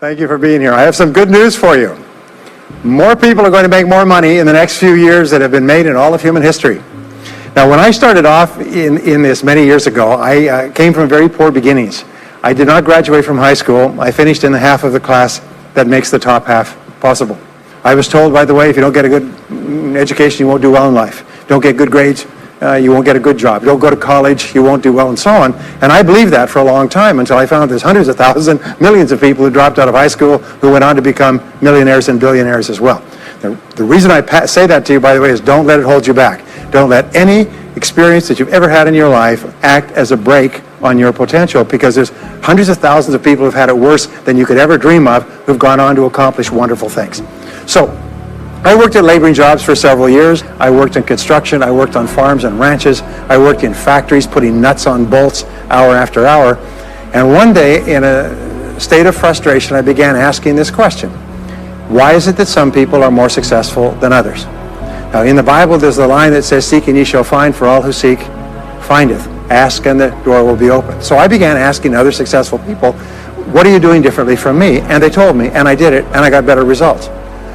Thank you for being here. I have some good news for you. More people are going to make more money in the next few years than have been made in all of human history. Now, when I started off in this many years ago, I came from very poor beginnings. I did not graduate from high school. I finished in the half of the class that makes the top half possible. I was told, by the way, if you don't get a good education, you won't do well in life. Don't get good grades, you won't get a good job. Don't go to college, you won't do well, and so on. And I believed that for a long time until I found there's hundreds of thousands, millions of people who dropped out of high school who went on to become millionaires and billionaires as well. The reason I say that to you, by the way, is don't let it hold you back. Don't let any experience that you've ever had in your life act as a brake on your potential, because there's hundreds of thousands of people who've had it worse than you could ever dream of, who've gone on to accomplish wonderful things. So I worked at laboring jobs for several years. I worked in construction. I worked on farms and ranches. I worked in factories putting nuts on bolts hour after hour. And one day, in a state of frustration, I began asking this question: why is it that some people are more successful than others? Now, in the Bible, there's the line that says, "Seek and ye shall find, for all who seek findeth. Ask and the door will be open." So I began asking other successful people, what are you doing differently from me? And they told me, and I did it, and I got better results.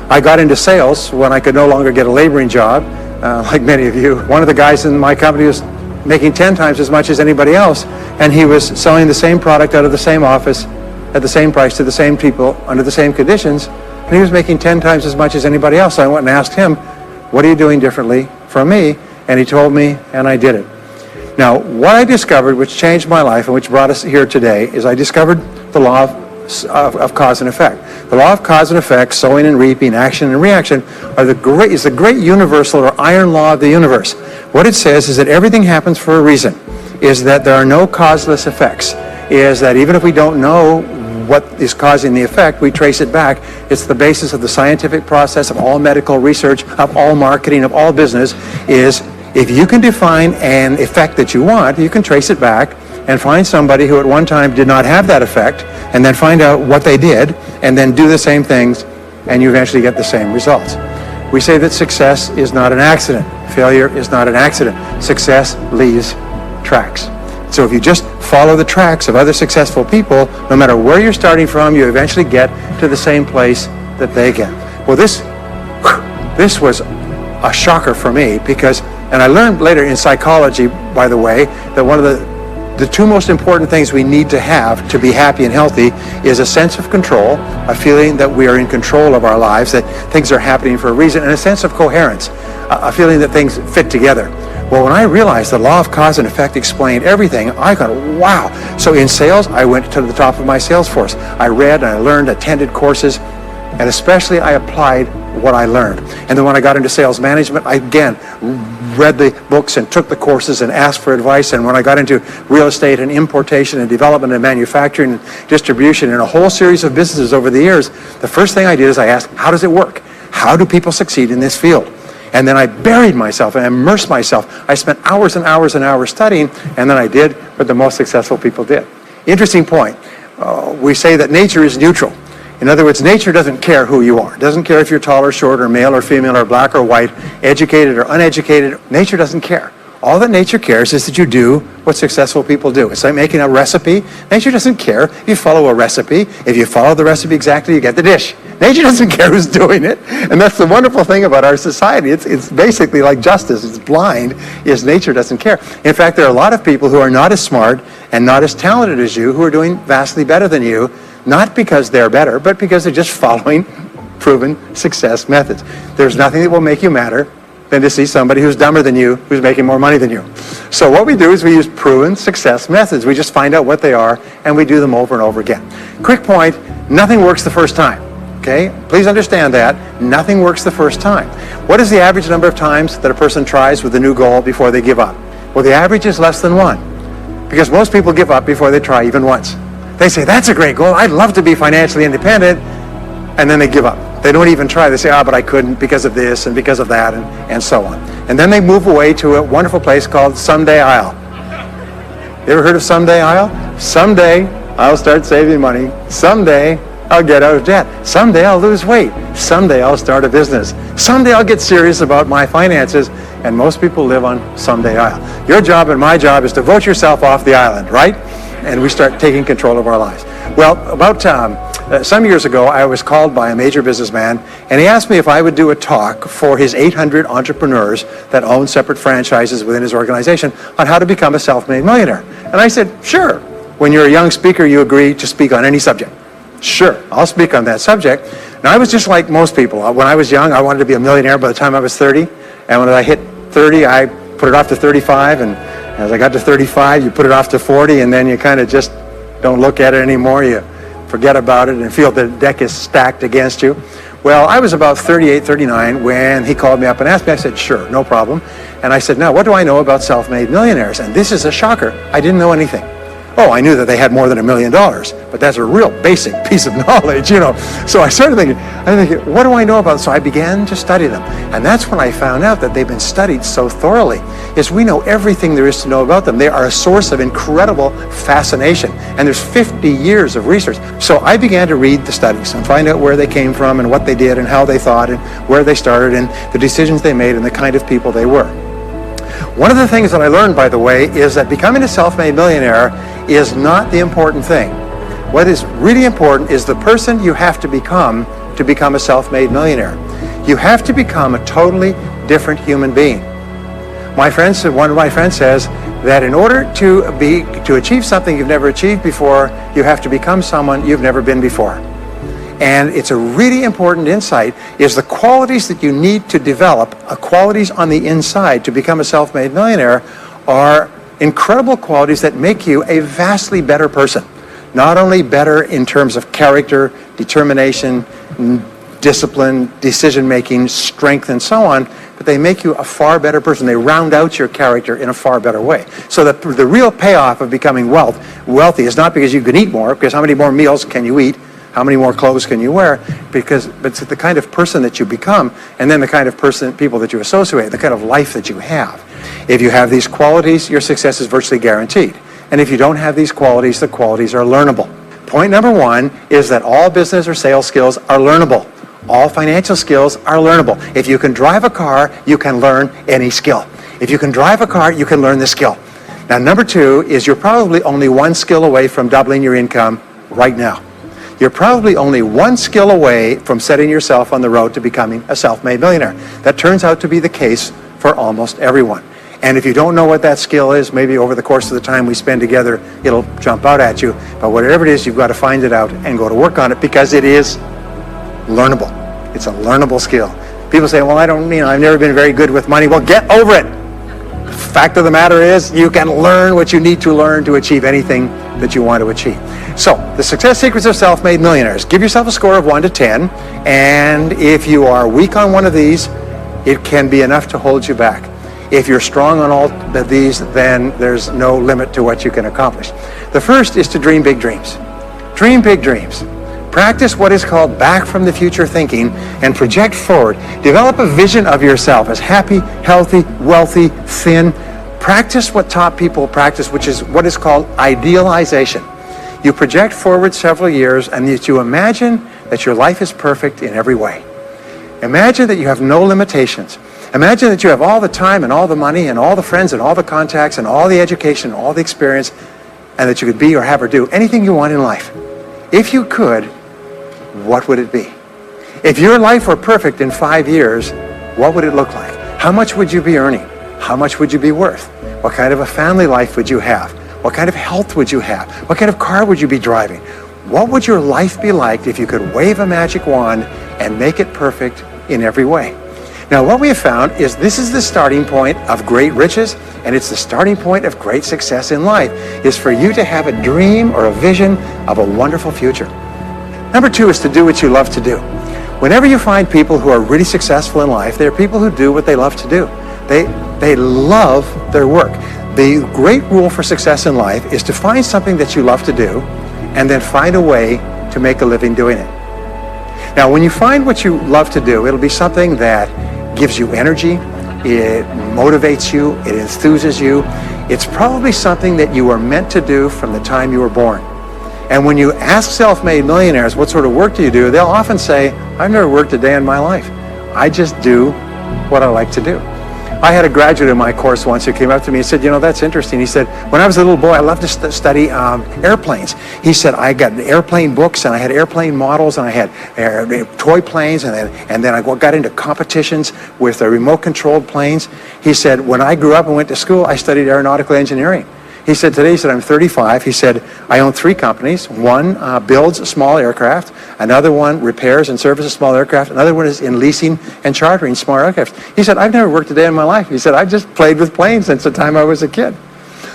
I got into sales when I could no longer get a laboring job, like many of you. One of the guys in my company was making 10 times as much as anybody else, and he was selling the same product out of the same office at the same price to the same people under the same conditions, and he was making 10 times as much as anybody else. So I went and asked him, what are you doing differently from me? And he told me, and I did it. Now, what I discovered, which changed my life and which brought us here today, is I discovered the law of cause and effect. The law of cause and effect, sowing and reaping, action and reaction, is the great universal or iron law of the universe. What it says is that everything happens for a reason, is that there are no causeless effects, is that even if we don't know what is causing the effect, we trace it back. It's the basis of the scientific process, of all medical research, of all marketing, of all business, is if you can define an effect that you want, you can trace it back and find somebody who at one time did not have that effect, and then find out what they did, and then do the same things, and you eventually get the same results. We say that success is not an accident. Failure is not an accident. Success leaves tracks. So if you just follow the tracks of other successful people, no matter where you're starting from, you eventually get to the same place that they get. Well, this was a shocker for me, because, and I learned later in psychology, by the way, that one of the two most important things we need to have to be happy and healthy is a sense of control, a feeling that we are in control of our lives, that things are happening for a reason, and a sense of coherence, a feeling that things fit together. Well, when I realized the law of cause and effect explained everything, I thought, wow. So in sales, I went to the top of my sales force. I read, I learned, attended courses, and especially I applied what I learned. And then when I got into sales management, I again read the books and took the courses and asked for advice. And when I got into real estate and importation and development and manufacturing and distribution and a whole series of businesses over the years, the first thing I did is I asked, how does it work? How do people succeed in this field? And then I buried myself and immersed myself. I spent hours and hours and hours studying, and then I did what the most successful people did. Interesting point. We say that nature is neutral. In other words, nature doesn't care who you are. It doesn't care if you're tall or short or male or female or black or white, educated or uneducated. Nature doesn't care. All that nature cares is that you do what successful people do. It's like making a recipe. Nature doesn't care if you follow a recipe. If you follow the recipe exactly, you get the dish. Nature doesn't care who's doing it. And that's the wonderful thing about our society. It's basically like justice. It's blind, is nature doesn't care. In fact, there are a lot of people who are not as smart and not as talented as you who are doing vastly better than you, not because they're better, but because they're just following proven success methods. There's nothing that will make you madder than to see somebody who's dumber than you, who's making more money than you. So what we do is we use proven success methods. We just find out what they are, and we do them over and over again. Quick point, nothing works the first time. Okay? Please understand that. Nothing works the first time. What is the average number of times that a person tries with a new goal before they give up? Well, the average is less than one, because most people give up before they try even once. They say, that's a great goal. I'd love to be financially independent. And then they give up. They don't even try. They say, but I couldn't because of this and because of that and so on. And then they move away to a wonderful place called Someday I'll. You ever heard of Someday I'll? Someday I'll start saving money. Someday I'll get out of debt. Someday I'll lose weight. Someday I'll start a business. Someday I'll get serious about my finances. And most people live on Someday I'll. Your job and my job is to vote yourself off the island, right? And we start taking control of our lives. Well, about Some years ago, I was called by a major businessman, and he asked me if I would do a talk for his 800 entrepreneurs that own separate franchises within his organization on how to become a self-made millionaire. And I said, sure. When you're a young speaker, you agree to speak on any subject. Sure, I'll speak on that subject. Now, I was just like most people. When I was young, I wanted to be a millionaire by the time I was 30. And when I hit 30, I put it off to 35. And as I got to 35, you put it off to 40, and then you kind of just don't look at it anymore. You forget about it and feel the deck is stacked against you. Well, I was about 38, 39 when he called me up and asked me. I said, sure, no problem. And I said, now, what do I know about self-made millionaires? And this is a shocker. I didn't know anything. Oh, I knew that they had more than $1 million, but that's a real basic piece of knowledge, you know. So I started thinking, what do I know about them? So I began to study them. And that's when I found out that they've been studied so thoroughly, is we know everything there is to know about them. They are a source of incredible fascination. And there's 50 years of research. So I began to read the studies and find out where they came from and what they did and how they thought and where they started and the decisions they made and the kind of people they were. One of the things that I learned, by the way, is that becoming a self-made millionaire is not the important thing. What is really important is the person you have to become a self-made millionaire. You have to become a totally different human being. One of my friends says that in order to achieve something you've never achieved before, you have to become someone you've never been before. And it's a really important insight, is the qualities that you need to develop, qualities on the inside to become a self-made millionaire, are incredible qualities that make you a vastly better person. Not only better in terms of character, determination, discipline, decision-making, strength, and so on, but they make you a far better person. They round out your character in a far better way. So the real payoff of becoming wealthy is not because you can eat more, because how many more meals can you eat? How many more clothes can you wear? But it's the kind of person that you become, and then the kind of people that you associate, the kind of life that you have. If you have these qualities, your success is virtually guaranteed. And if you don't have these qualities, the qualities are learnable. Point number one is that all business or sales skills are learnable. All financial skills are learnable. If you can drive a car, you can learn any skill. If you can drive a car, you can learn the skill. Now, number two is you're probably only one skill away from doubling your income right now. You're probably only one skill away from setting yourself on the road to becoming a self-made millionaire. That turns out to be the case for almost everyone. And if you don't know what that skill is, maybe over the course of the time we spend together, it'll jump out at you. But whatever it is, you've got to find it out and go to work on it, because it is learnable. It's a learnable skill. People say, well, I've never been very good with money. Well, get over it. The fact of the matter is, you can learn what you need to learn to achieve anything that you want to achieve. So, the success secrets of self-made millionaires. Give yourself a score of 1 to 10, and if you are weak on one of these, it can be enough to hold you back. If you're strong on all of these, then there's no limit to what you can accomplish. The first is to dream big dreams. Dream big dreams. Practice what is called back from the future thinking and project forward. Develop a vision of yourself as happy, healthy, wealthy, thin. Practice what top people practice, which is what is called idealization. You project forward several years and you imagine that your life is perfect in every way. Imagine that you have no limitations. Imagine that you have all the time and all the money and all the friends and all the contacts and all the education and all the experience, and that you could be or have or do anything you want in life. If you could, what would it be? If your life were perfect in 5 years, what would it look like? How much would you be earning? How much would you be worth? What kind of a family life would you have? What kind of health would you have? What kind of car would you be driving? What would your life be like if you could wave a magic wand and make it perfect in every way? Now, what we have found is this is the starting point of great riches, and it's the starting point of great success in life, is for you to have a dream or a vision of a wonderful future. Number two is to do what you love to do. Whenever you find people who are really successful in life, they're people who do what they love to do. They love their work. The great rule for success in life is to find something that you love to do and then find a way to make a living doing it. Now, when you find what you love to do, it'll be something that gives you energy, it motivates you, it enthuses you. It's probably something that you were meant to do from the time you were born. And when you ask self-made millionaires, what sort of work do you do? They'll often say, I've never worked a day in my life. I just do what I like to do. I had a graduate in my course once who came up to me and said, that's interesting. He said, when I was a little boy, I loved to study airplanes. He said, I got airplane books, and I had airplane models, and I had toy planes, and then I got into competitions with remote-controlled planes. He said, when I grew up and went to school, I studied aeronautical engineering. He said, today, I'm 35. He said, I own 3 companies. One builds small aircraft. Another one repairs and services small aircraft. Another one is in leasing and chartering small aircraft. He said, I've never worked a day in my life. He said, I've just played with planes since the time I was a kid.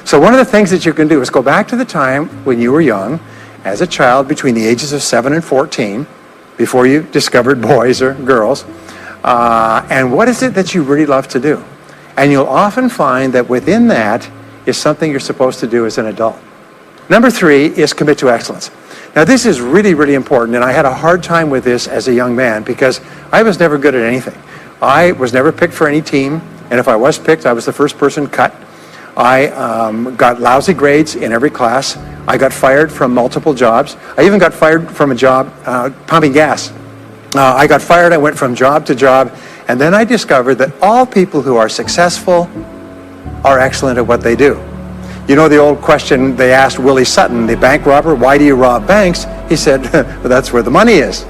So one of the things that you can do is go back to the time when you were young, as a child between the ages of 7 and 14, before you discovered boys or girls, and what is it that you really love to do? And you'll often find that within that is something you're supposed to do as an adult. Number 3 is commit to excellence. Now this is really, really important, and I had a hard time with this as a young man because I was never good at anything. I was never picked for any team, and if I was picked, I was the first person cut. I got lousy grades in every class. I got fired from multiple jobs. I even got fired from a job pumping gas. I got fired, I went from job to job, and then I discovered that all people who are successful are excellent at what they do. You know the old question they asked Willie Sutton, the bank robber, why do you rob banks? He said, well, that's where the money is.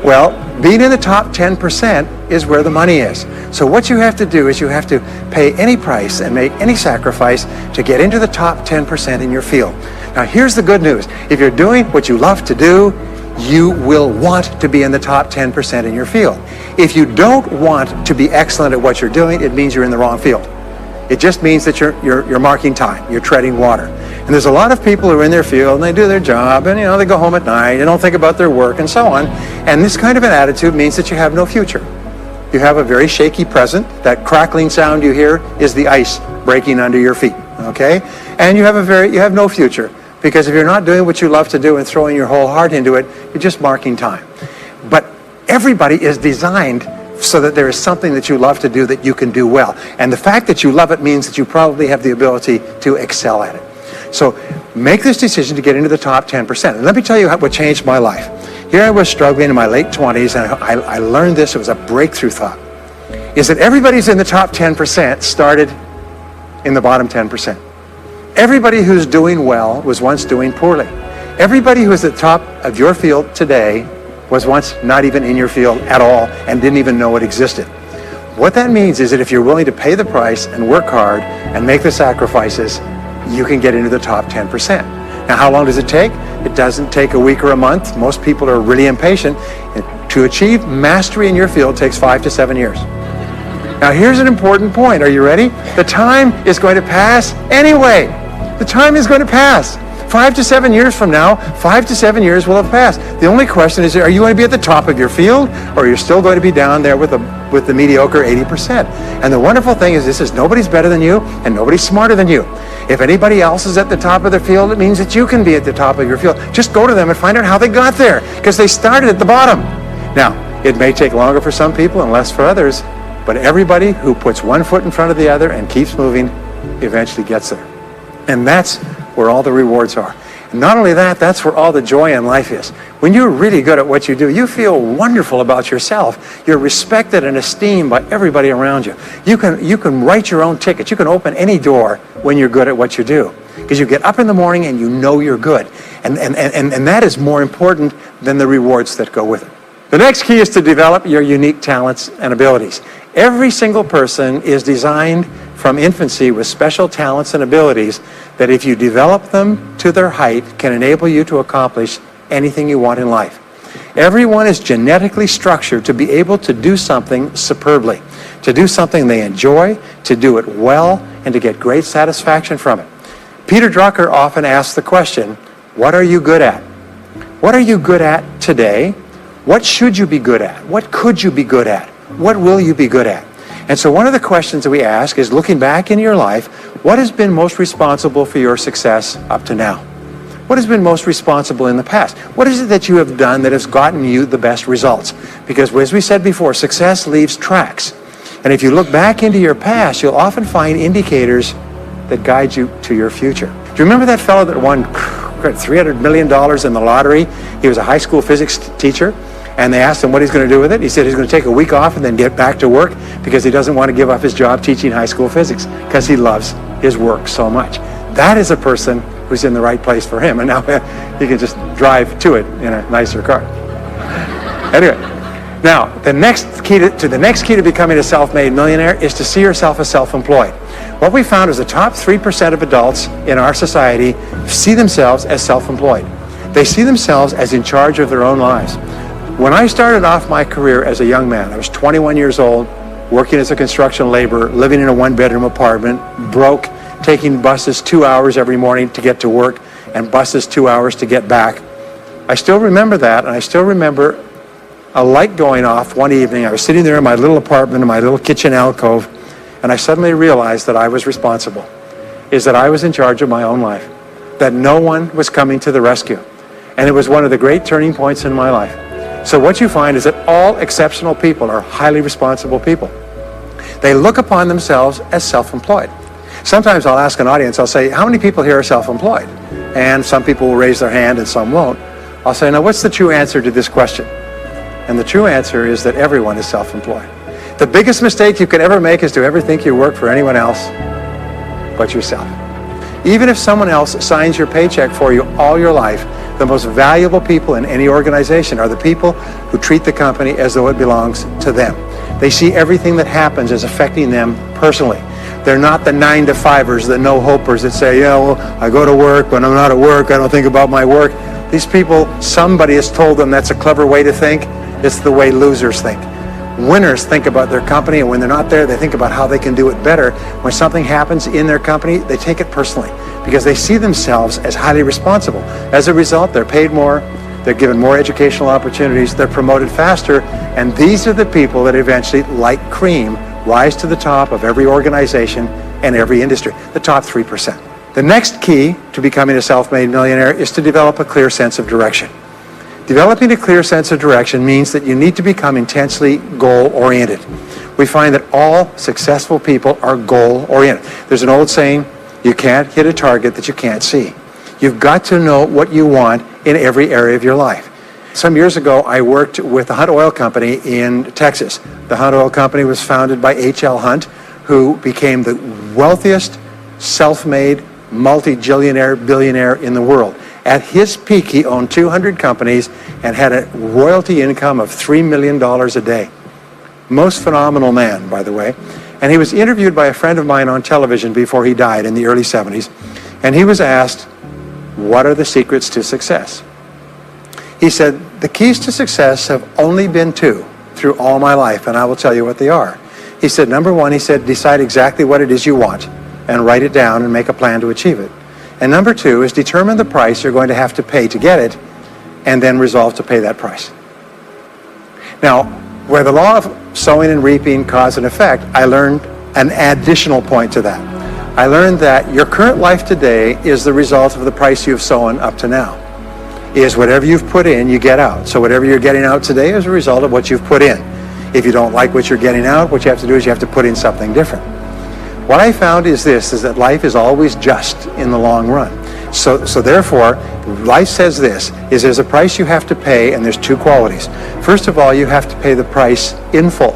Well, being in the top 10% is where the money is. So what you have to do is you have to pay any price and make any sacrifice to get into the top 10% in your field. Now here's the good news. If you're doing what you love to do, you will want to be in the top 10% in your field. If you don't want to be excellent at what you're doing, it means you're in the wrong field. It just means that you're marking time, you're treading water. And there's a lot of people who are in their field and they do their job and they go home at night and don't think about their work and so on. And this kind of an attitude means that you have no future. You have a very shaky present. That crackling sound you hear is the ice breaking under your feet, okay? And you have no future, because if you're not doing what you love to do and throwing your whole heart into it, you're just marking time. But everybody is designed so that there is something that you love to do that you can do well. And the fact that you love it means that you probably have the ability to excel at it. So make this decision to get into the top 10%. And let me tell you what changed my life. Here I was struggling in my late 20s, and I learned this. It was a breakthrough thought. Is that everybody's in the top 10% started in the bottom 10%. Everybody who's doing well was once doing poorly. Everybody who is at the top of your field today was once not even in your field at all and didn't even know it existed. What that means is that if you're willing to pay the price and work hard and make the sacrifices, you can get into the top 10%. Now, how long does it take? It doesn't take a week or a month. Most people are really impatient. To achieve mastery in your field takes 5 to 7 years. Now, here's an important point. Are you ready? The time is going to pass anyway. The time is going to pass. 5 to 7 years from now, 5 to 7 years will have passed. The only question is, are you going to be at the top of your field, or are you still going to be down there with the mediocre 80%? And the wonderful thing is this is nobody's better than you, and nobody's smarter than you. If anybody else is at the top of their field, it means that you can be at the top of your field. Just go to them and find out how they got there, because they started at the bottom. Now, it may take longer for some people and less for others, but everybody who puts one foot in front of the other and keeps moving eventually gets there. And that's where all the rewards are. And not only that, that's where all the joy in life is. When you're really good at what you do, you feel wonderful about yourself. You're respected and esteemed by everybody around you. You can write your own ticket. You can open any door when you're good at what you do. Because you get up in the morning and you know you're good. And that is more important than the rewards that go with it. The next key is to develop your unique talents and abilities. Every single person is designed from infancy with special talents and abilities that, if you develop them to their height, can enable you to accomplish anything you want in life. Everyone is genetically structured to be able to do something superbly, to do something they enjoy, to do it well, and to get great satisfaction from it. Peter Drucker often asks the question, what are you good at? What are you good at today? What should you be good at? What could you be good at? What will you be good at? And so one of the questions that we ask is, looking back in your life, what has been most responsible for your success up to now? What has been most responsible in the past? What is it that you have done that has gotten you the best results? Because as we said before, success leaves tracks. And if you look back into your past, you'll often find indicators that guide you to your future. Do you remember that fellow that won $300 million in the lottery? He was a high school physics teacher. And they asked him what he's going to do with it. He said he's going to take a week off and then get back to work because he doesn't want to give up his job teaching high school physics because he loves his work so much. That is a person who's in the right place for him. And now he can just drive to it in a nicer car. Anyway, now the next key to becoming a self-made millionaire is to see yourself as self-employed. What we found is the top 3% of adults in our society see themselves as self-employed. They see themselves as in charge of their own lives. When I started off my career as a young man, I was 21 years old, working as a construction laborer, living in a one-bedroom apartment, broke, taking buses 2 hours every morning to get to work and buses 2 hours to get back. I still remember that, and I still remember a light going off one evening. I was sitting there in my little apartment, in my little kitchen alcove, and I suddenly realized that I was responsible, that I was in charge of my own life, that no one was coming to the rescue. And it was one of the great turning points in my life. So what you find is that all exceptional people are highly responsible people. They look upon themselves as self-employed. Sometimes I'll ask an audience, I'll say, how many people here are self-employed? And some people will raise their hand and some won't. I'll say, now what's the true answer to this question? And the true answer is that everyone is self-employed. The biggest mistake you could ever make is to ever think you work for anyone else but yourself. Even if someone else signs your paycheck for you all your life, the most valuable people in any organization are the people who treat the company as though it belongs to them. They see everything that happens as affecting them personally. They're not the 9-to-5ers, the no-hopers that say, yeah, well, I go to work. When I'm not at work, I don't think about my work. These people, somebody has told them that's a clever way to think. It's the way losers think. Winners think about their company, and when they're not there, they think about how they can do it better. When something happens in their company, they take it personally because they see themselves as highly responsible. As a result, they're paid more, they're given more educational opportunities, they're promoted faster, and these are the people that eventually, like cream, rise to the top of every organization and every industry, the top 3%. The next key to becoming a self-made millionaire is to develop a clear sense of direction. Developing a clear sense of direction means that you need to become intensely goal-oriented. We find that all successful people are goal-oriented. There's an old saying, you can't hit a target that you can't see. You've got to know what you want in every area of your life. Some years ago, I worked with the Hunt Oil Company in Texas. The Hunt Oil Company was founded by H.L. Hunt, who became the wealthiest, self-made, multi-jillionaire billionaire in the world. At his peak, he owned 200 companies and had a royalty income of $3 million a day. Most phenomenal man, by the way. And he was interviewed by a friend of mine on television before he died in the early 70s. And he was asked, what are the secrets to success? He said, the keys to success have only been 2 through all my life, and I will tell you what they are. He said, number 1, he said, decide exactly what it is you want and write it down and make a plan to achieve it. And number 2 is determine the price you're going to have to pay to get it, and then resolve to pay that price. Now, where the law of sowing and reaping cause and effect, I learned an additional point to that. I learned that your current life today is the result of the price you've sown up to now. Is whatever you've put in, you get out. So whatever you're getting out today is a result of what you've put in. If you don't like what you're getting out, what you have to do is you have to put in something different. What I found is that life is always just in the long run. So therefore, life says there's a price you have to pay, and there's 2 qualities. First of all, you have to pay the price in full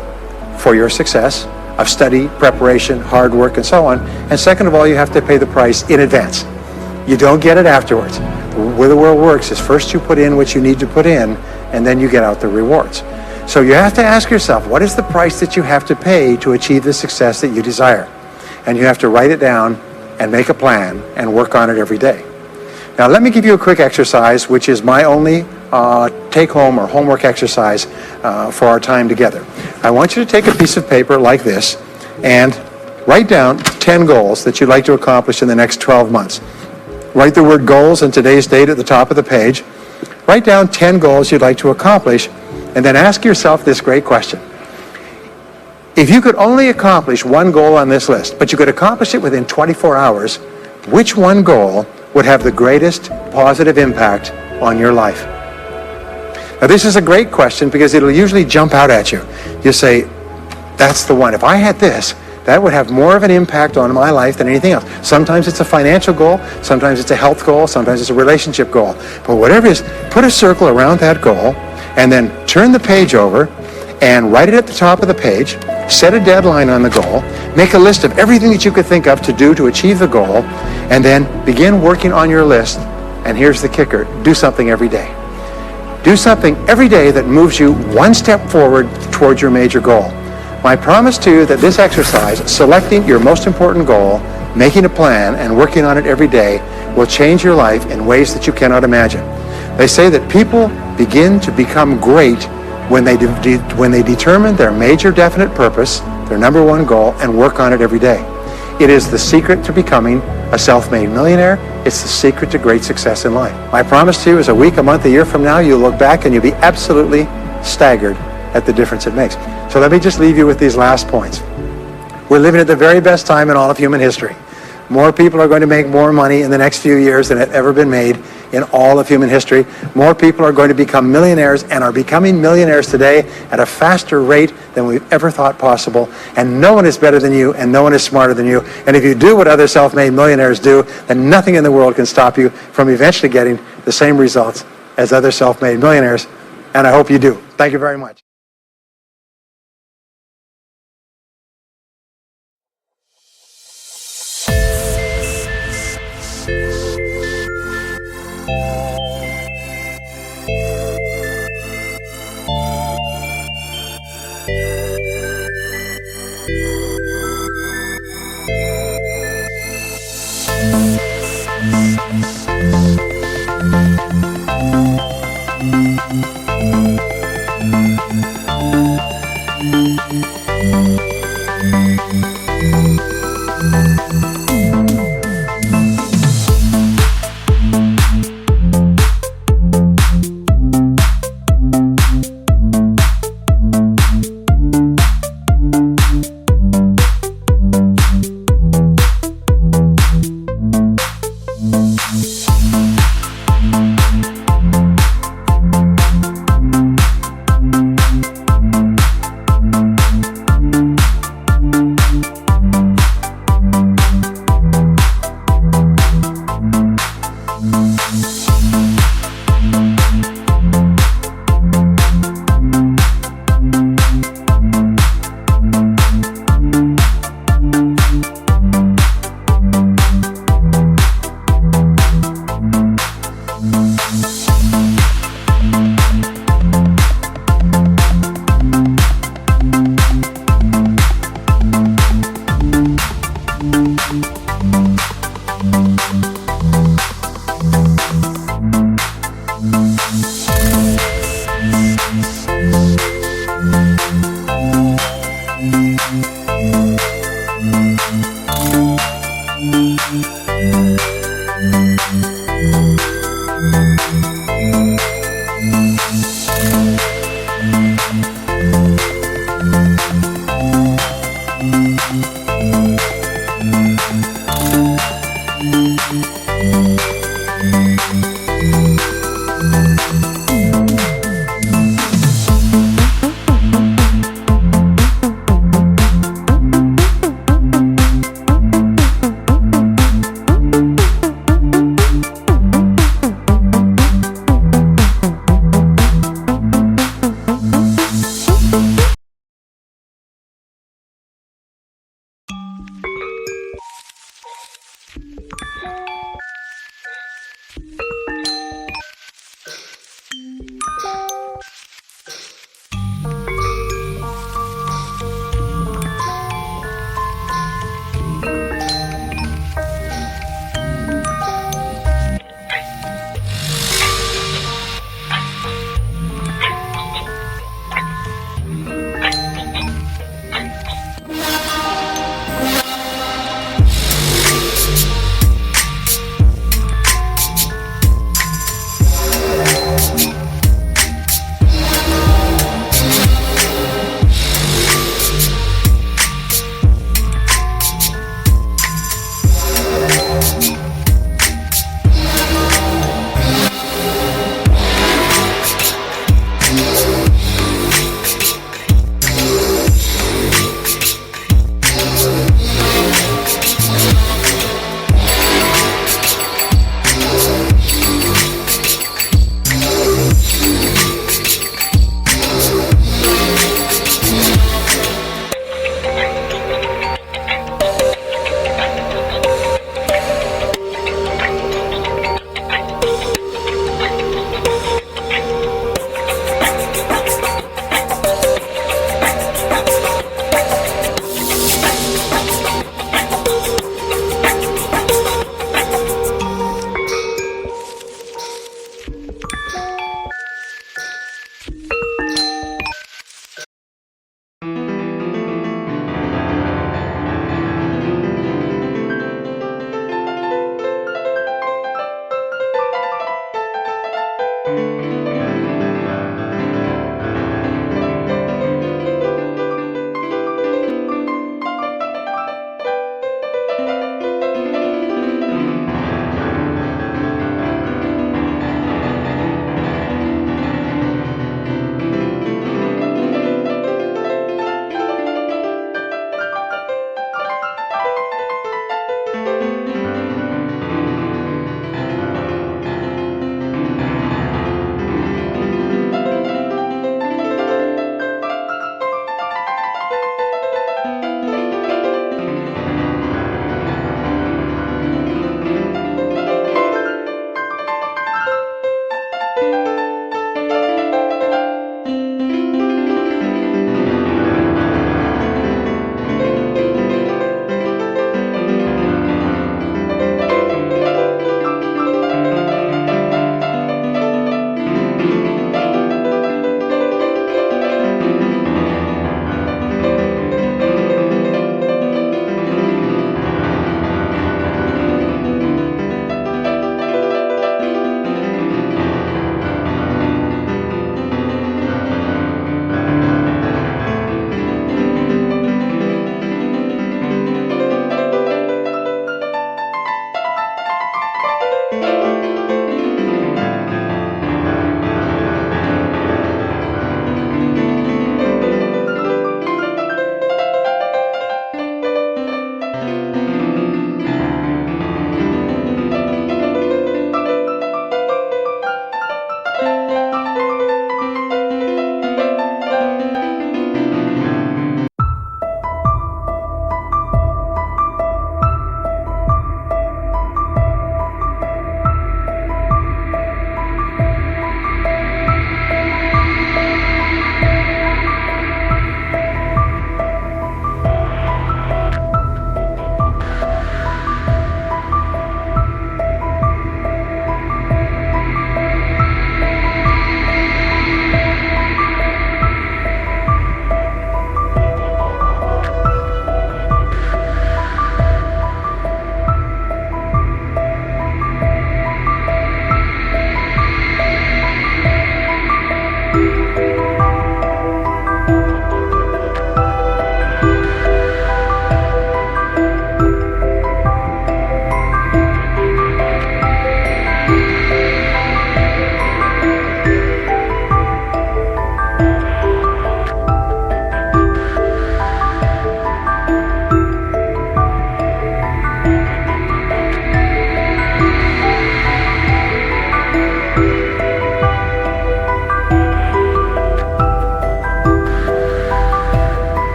for your success of study, preparation, hard work, and so on. And second of all, you have to pay the price in advance. You don't get it afterwards. The way the world works is first you put in what you need to put in, and then you get out the rewards. So you have to ask yourself, what is the price that you have to pay to achieve the success that you desire? And you have to write it down and make a plan and work on it every day. Now let me give you a quick exercise, which is my only take-home or homework exercise for our time together. I want you to take a piece of paper like this and write down 10 goals that you'd like to accomplish in the next 12 months. Write the word goals and today's date at the top of the page. Write down 10 goals you'd like to accomplish, and then ask yourself this great question. If you could only accomplish one goal on this list, but you could accomplish it within 24 hours, which one goal would have the greatest positive impact on your life? Now this is a great question because it'll usually jump out at you. You say, that's the one. If I had this, that would have more of an impact on my life than anything else. Sometimes it's a financial goal, sometimes it's a health goal, sometimes it's a relationship goal. But whatever it is, put a circle around that goal and then turn the page over and write it at the top of the page, set a deadline on the goal, make a list of everything that you could think of to do to achieve the goal, and then begin working on your list. And here's the kicker: do something every day. Do something every day that moves you one step forward towards your major goal. My promise to you that this exercise, selecting your most important goal, making a plan, and working on it every day, will change your life in ways that you cannot imagine. They say that people begin to become great when they determine their major definite purpose, their number one goal, and work on it every day. It is the secret to becoming a self-made millionaire. It's the secret to great success in life. My promise to you is a week, a month, a year from now, you'll look back and you'll be absolutely staggered at the difference it makes. So let me just leave you with these last points. We're living at the very best time in all of human history. More people are going to make more money in the next few years than have ever been made in all of human history. More people are going to become millionaires and are becoming millionaires today at a faster rate than we've ever thought possible. And no one is better than you, and no one is smarter than you. And if you do what other self-made millionaires do, then nothing in the world can stop you from eventually getting the same results as other self-made millionaires. And I hope you do. Thank you very much.